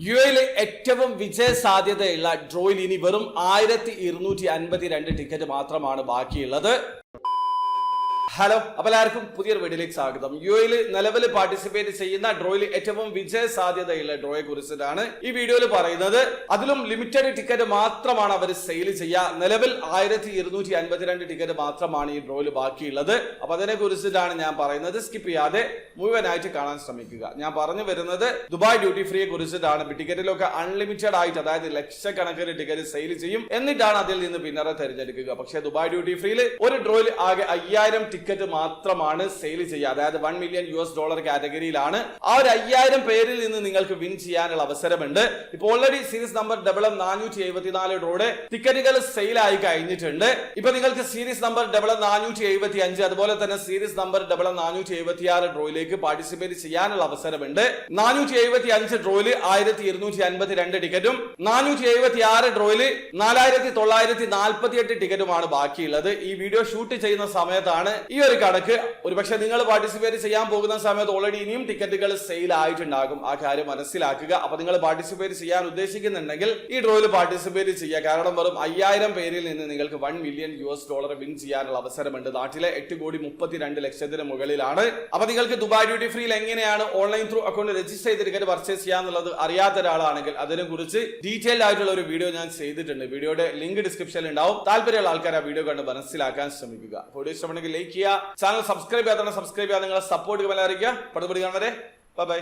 യുഎയിലെ ഏറ്റവും വിജയ സാധ്യതയുള്ള ഡ്രോയിൽ ഇനി വെറും 1252 ടിക്കറ്റ് മാത്രമാണ് ബാക്കിയുള്ളത്. ഹലോ, അപ്പോൾ എല്ലാവർക്കും പുതിയൊരു വീഡിയോയിലേക്ക് സ്വാഗതം. യുഎയിൽ നിലവിൽ പാർട്ടിസിപ്പേറ്റ് ചെയ്യുന്ന ഡ്രോയിൽ ഏറ്റവും വിജയ സാധ്യതയുള്ള ഡ്രോയെ കുറിച്ചിട്ടാണ് ഈ വീഡിയോയിൽ പറയുന്നത്. അതിലും ലിമിറ്റഡ് ടിക്കറ്റ് മാത്രമാണ് അവർ സെയിൽ ചെയ്യുക. നിലവിൽ 1252 ടിക്കറ്റ് മാത്രമാണ് ഈ ഡ്രോയിൽ ബാക്കിയുള്ളത്. അപ്പൊ അതിനെ കുറിച്ചിട്ടാണ് ഞാൻ പറയുന്നത്. സ്കിപ്പ് ചെയ്യാതെ മുഴുവനായിട്ട് കാണാൻ ശ്രമിക്കുക. ഞാൻ പറഞ്ഞു വരുന്നത് ദുബായ് ഡ്യൂട്ടി ഫ്രീയെ കുറിച്ചിട്ടാണ്. ടിക്കറ്റിലൊക്കെ അൺലിമിറ്റഡ് ആയിട്ട്, അതായത് ലക്ഷക്കണക്കിന് ടിക്കറ്റ് സെയിൽ ചെയ്യും, എന്നിട്ടാണ് അതിൽ നിന്ന് പിന്നറെ തിരഞ്ഞെടുക്കുക. പക്ഷേ ദുബായ് ഡ്യൂട്ടി ഫ്രീയിൽ ഒരു ഡ്രോയിൽ ആകെ 5000 ടിക്കറ്റ് മാത്രമാണ് സെയിൽ ചെയ്യുക. അതായത് $1 മില്യൺ കാറ്റഗറിയിലാണ്. ആ ഒരു 5000 പേരിൽ നിന്ന് നിങ്ങൾക്ക് വിൻ ചെയ്യാനുള്ള അവസരമുണ്ട്. ഇപ്പോൾ ഓൾറെഡി സീരീസ് നമ്പർ MM474 ഡ്രോയുടെ ടിക്കറ്റുകൾ സെയിൽ ആയി കഴിഞ്ഞിട്ടുണ്ട്. ഇപ്പൊ നിങ്ങൾക്ക് സീരീസ് നമ്പർ MM475 അതുപോലെ തന്നെ സീരീസ് നമ്പർ MM476 ഡ്രോയിലേക്ക് പാർട്ടിസിപ്പേറ്റ് ചെയ്യാനുള്ള അവസരമുണ്ട്. 475 ഡ്രോയില് 1252 ടിക്കറ്റും 476 ഡ്രോയില് 4948 ടിക്കറ്റുമാണ് ബാക്കിയുള്ളത്. ഈ വീഡിയോ ഷൂട്ട് ചെയ്യുന്ന സമയത്താണ് ഈ ഒരു കണക്ക്. ഒരുപക്ഷെ നിങ്ങൾ പാർട്ടിസിപ്പേറ്റ് ചെയ്യാൻ പോകുന്ന സമയത്ത് ഓൾറെഡി ഇനിയും ടിക്കറ്റുകൾ സെയിൽ ആയിട്ടുണ്ടാകും. ആ കാര്യം മനസ്സിലാക്കുക. അപ്പൊ നിങ്ങൾ പാർട്ടിസിപ്പേറ്റ് ചെയ്യാൻ ഉദ്ദേശിക്കുന്നുണ്ടെങ്കിൽ ഈ ഡ്രോയിൽ പാർട്ടിസിപ്പേറ്റ് ചെയ്യുക. കാരണം വെറും 5000 പേരിൽ നിന്ന് നിങ്ങൾക്ക് $1 മില്യൺ വിൻ ചെയ്യാനുള്ള അവസരമുണ്ട്. നാട്ടിലെ 8,32,00,000 മുകളിലാണ്. അപ്പൊ നിങ്ങൾക്ക് ദുബായ് ഡ്യൂട്ടി ഫ്രീയിൽ എങ്ങനെയാണ് ഓൺലൈൻ ത്രൂ അക്കൗണ്ട് രജിസ്റ്റർ ചെയ്ത് ടിക്കറ്റ് പർച്ചേസ് ചെയ്യാന്നുള്ളത് അറിയാത്ത ഒരാളാണെങ്കിൽ അതിനെ കുറിച്ച് ഡീറ്റെയിൽഡ് ആയിട്ടുള്ള ഒരു വീഡിയോ ഞാൻ ചെയ്തിട്ടുണ്ട്. വീഡിയോയുടെ ലിങ്ക് ഡിസ്ക്രിപ്ഷനിൽ ഉണ്ടാവും. താല്പര്യമുള്ള ആൾക്കാർ ആ വീഡിയോ കണ്ട് മനസ്സിലാക്കാൻ ശ്രമിക്കുക. വീഡിയോ ഇഷ്ടപ്പെടുന്നെങ്കിൽ ലൈക്ക് ചെയ്യുക, ചാനൽ സബ്സ്ക്രൈബ് ചെയ്യാതെ സബ്സ്ക്രൈബ് ചെയ്യാൻ നിങ്ങളെ സപ്പോർട്ട് അറിയിക്കുക. പടുപടി കാണുന്നവരെ ബൈ.